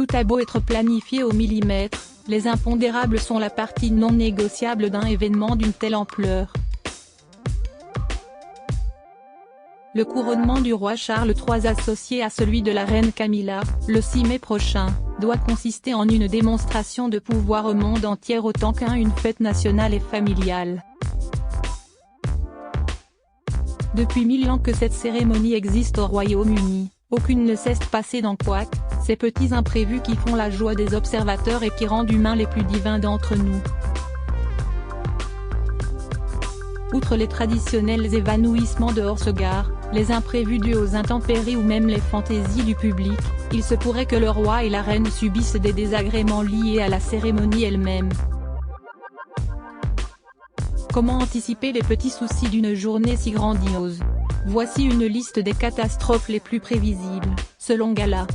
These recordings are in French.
Tout a beau être planifié au millimètre, les impondérables sont la partie non négociable d'un événement d'une telle ampleur. Le couronnement du roi Charles III associé à celui de la reine Camilla, le 6 mai prochain, doit consister en une démonstration de pouvoir au monde entier autant qu'une fête nationale et familiale. Depuis 1000 ans que cette cérémonie existe au Royaume-Uni, aucune ne cesse de passer dans couac, ces petits imprévus qui font la joie des observateurs et qui rendent humains les plus divins d'entre nous. Outre les traditionnels évanouissements de hors-regard, les imprévus dus aux intempéries ou même les fantaisies du public, il se pourrait que le roi et la reine subissent des désagréments liés à la cérémonie elle-même. Comment anticiper les petits soucis d'une journée si grandiose? Voici une liste des catastrophes les plus prévisibles, selon Gala.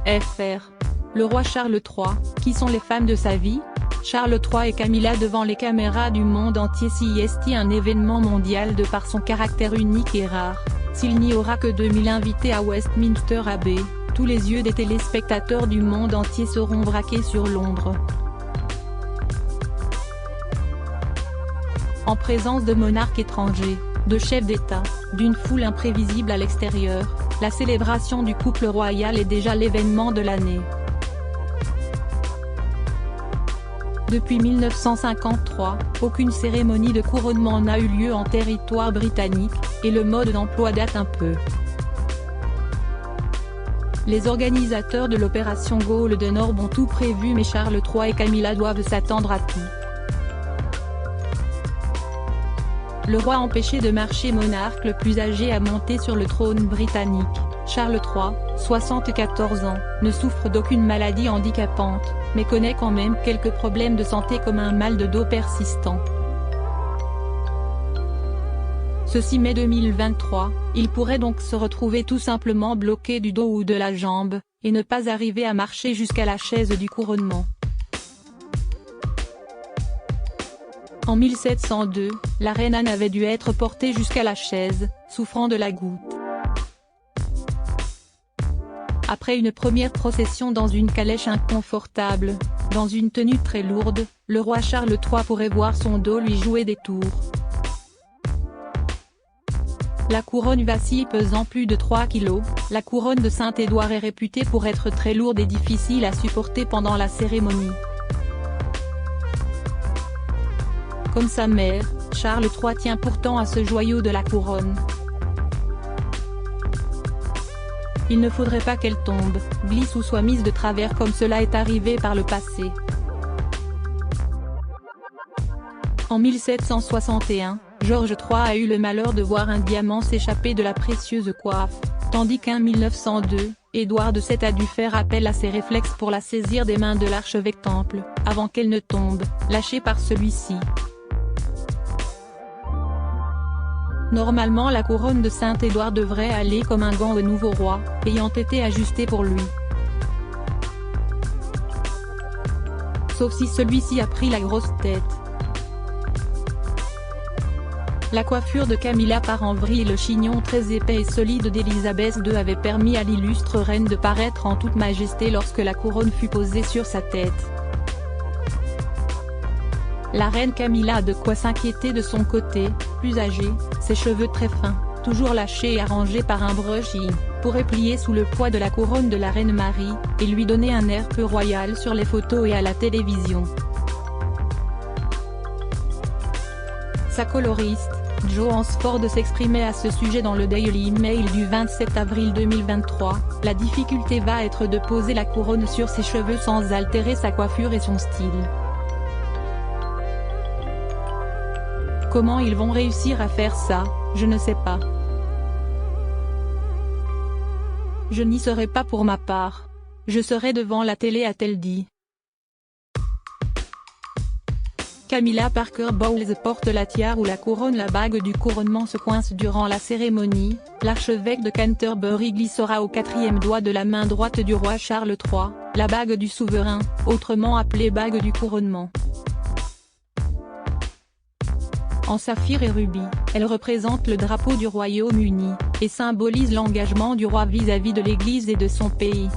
Fr. Le roi Charles III, qui sont les femmes de sa vie? Charles III et Camilla devant les caméras du monde entier. Si est un événement mondial de par son caractère unique et rare, s'il n'y aura que 2000 invités à Westminster Abbey, tous les yeux des téléspectateurs du monde entier seront braqués sur Londres. En présence de monarques étrangers, de chefs d'État, d'une foule imprévisible à l'extérieur, la célébration du couple royal est déjà l'événement de l'année. Depuis 1953, aucune cérémonie de couronnement n'a eu lieu en territoire britannique, et le mode d'emploi date un peu. Les organisateurs de l'opération Galles du Nord ont tout prévu, mais Charles III et Camilla doivent s'attendre à tout. Le roi empêché de marcher, monarque le plus âgé à monter sur le trône britannique, Charles III, 74 ans, ne souffre d'aucune maladie handicapante, mais connaît quand même quelques problèmes de santé comme un mal de dos persistant. Ce 6 mai 2023, il pourrait donc se retrouver tout simplement bloqué du dos ou de la jambe, et ne pas arriver à marcher jusqu'à la chaise du couronnement. En 1702, la reine Anne avait dû être portée jusqu'à la chaise, souffrant de la goutte. Après une première procession dans une calèche inconfortable, dans une tenue très lourde, le roi Charles III pourrait voir son dos lui jouer des tours. La couronne vacille pesant plus de 3 kg, la couronne de Saint-Édouard est réputée pour être très lourde et difficile à supporter pendant la cérémonie. Comme sa mère, Charles III tient pourtant à ce joyau de la couronne. Il ne faudrait pas qu'elle tombe, glisse ou soit mise de travers comme cela est arrivé par le passé. En 1761, George III a eu le malheur de voir un diamant s'échapper de la précieuse coiffe, tandis qu'en 1902, Édouard VII a dû faire appel à ses réflexes pour la saisir des mains de l'archevêque Temple, avant qu'elle ne tombe, lâchée par celui-ci. Normalement la couronne de Saint-Édouard devrait aller comme un gant au nouveau roi, ayant été ajustée pour lui. Sauf si celui-ci a pris la grosse tête. La coiffure de Camilla part en vrille et le chignon très épais et solide d'Élisabeth II avait permis à l'illustre reine de paraître en toute majesté lorsque la couronne fut posée sur sa tête. La reine Camilla a de quoi s'inquiéter de son côté, plus âgée, ses cheveux très fins, toujours lâchés et arrangés par un brushing, pourraient plier sous le poids de la couronne de la reine Marie, et lui donner un air peu royal sur les photos et à la télévision. Sa coloriste, Jo Hansford s'exprimait à ce sujet dans le Daily Mail du 27 avril 2023, la difficulté va être de poser la couronne sur ses cheveux sans altérer sa coiffure et son style. Comment ils vont réussir à faire ça, je ne sais pas. Je n'y serai pas pour ma part. Je serai devant la télé, a-t-elle dit. Camilla Parker Bowles porte la tiare ou la couronne. La bague du couronnement se coince durant la cérémonie. L'archevêque de Canterbury glissera au 4e doigt de la main droite du roi Charles III, la bague du souverain, autrement appelée bague du couronnement. En saphir et rubis, elle représente le drapeau du Royaume-Uni, et symbolise l'engagement du roi vis-à-vis de l'Église et de son pays.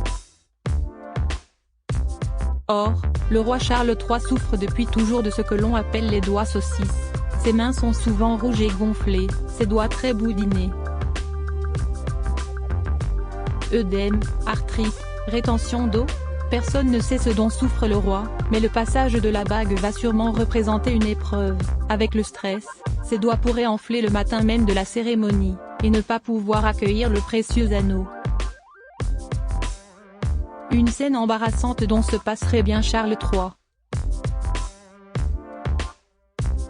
Or, le roi Charles III souffre depuis toujours de ce que l'on appelle les doigts saucisses. Ses mains sont souvent rouges et gonflées, ses doigts très boudinés. Œdème, arthrite, rétention d'eau. Personne ne sait ce dont souffre le roi, mais le passage de la bague va sûrement représenter une épreuve. Avec le stress, ses doigts pourraient enfler le matin même de la cérémonie, et ne pas pouvoir accueillir le précieux anneau. Une scène embarrassante dont se passerait bien Charles III.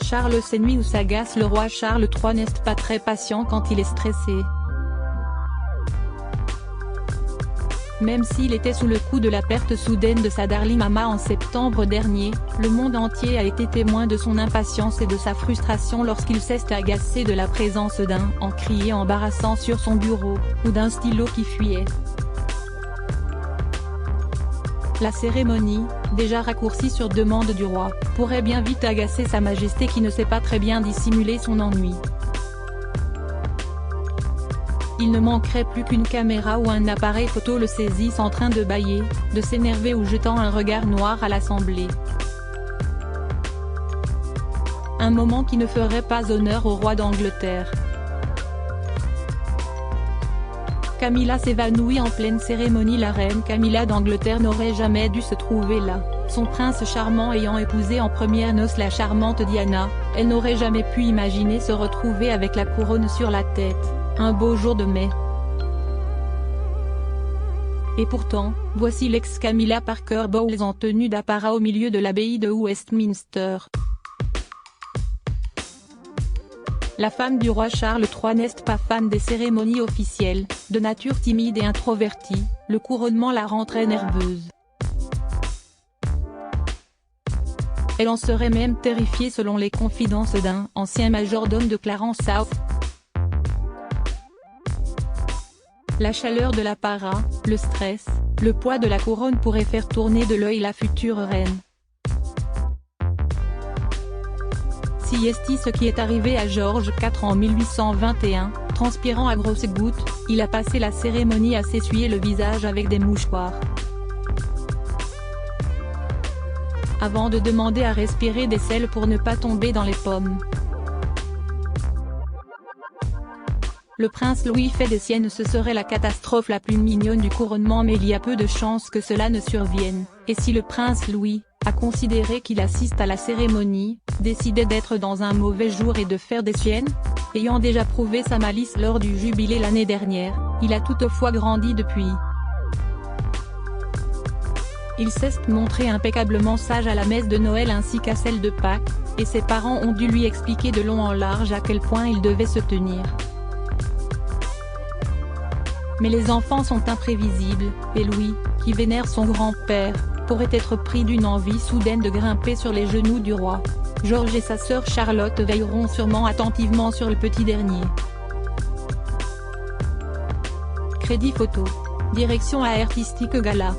Charles s'ennuie ou s'agace. Le roi Charles III n'est pas très patient quand il est stressé. Même s'il était sous le coup de la perte soudaine de sa darling maman en septembre dernier, le monde entier a été témoin de son impatience et de sa frustration lorsqu'il s'est agacé de la présence d'un « encrier embarrassant sur son bureau » ou d'un stylo qui fuyait. La cérémonie, déjà raccourcie sur demande du roi, pourrait bien vite agacer Sa Majesté qui ne sait pas très bien dissimuler son ennui. Il ne manquerait plus qu'une caméra ou un appareil photo le saisisse en train de bâiller, de s'énerver ou jetant un regard noir à l'Assemblée. Un moment qui ne ferait pas honneur au roi d'Angleterre. Camilla s'évanouit en pleine cérémonie. La reine Camilla d'Angleterre n'aurait jamais dû se trouver là, son prince charmant ayant épousé en premières noces la charmante Diana, elle n'aurait jamais pu imaginer se retrouver avec la couronne sur la tête, un beau jour de mai. Et pourtant, voici l'ex-Camilla Parker Bowles en tenue d'apparat au milieu de l'abbaye de Westminster. La femme du roi Charles III n'est pas fan des cérémonies officielles, de nature timide et introvertie, le couronnement la rend très nerveuse. Elle en serait même terrifiée selon les confidences d'un ancien majordome de Clarence South. La chaleur de l'apparat, le stress, le poids de la couronne pourraient faire tourner de l'œil la future reine. Si est ce qui est arrivé à George IV en 1821, transpirant à grosses gouttes, il a passé la cérémonie à s'essuyer le visage avec des mouchoirs. Avant de demander à respirer des sels pour ne pas tomber dans les pommes. Le prince Louis fait des siennes. Ce serait la catastrophe la plus mignonne du couronnement, mais il y a peu de chances que cela ne survienne, et si le prince Louis, a considéré qu'il assiste à la cérémonie, décidait d'être dans un mauvais jour et de faire des siennes? Ayant déjà prouvé sa malice lors du jubilé l'année dernière, il a toutefois grandi depuis. Il s'est montré impeccablement sage à la messe de Noël ainsi qu'à celle de Pâques, et ses parents ont dû lui expliquer de long en large à quel point il devait se tenir. Mais les enfants sont imprévisibles, et Louis, qui vénère son grand-père, pourrait être pris d'une envie soudaine de grimper sur les genoux du roi. George et sa sœur Charlotte veilleront sûrement attentivement sur le petit dernier. Crédit photo. Direction artistique Gala.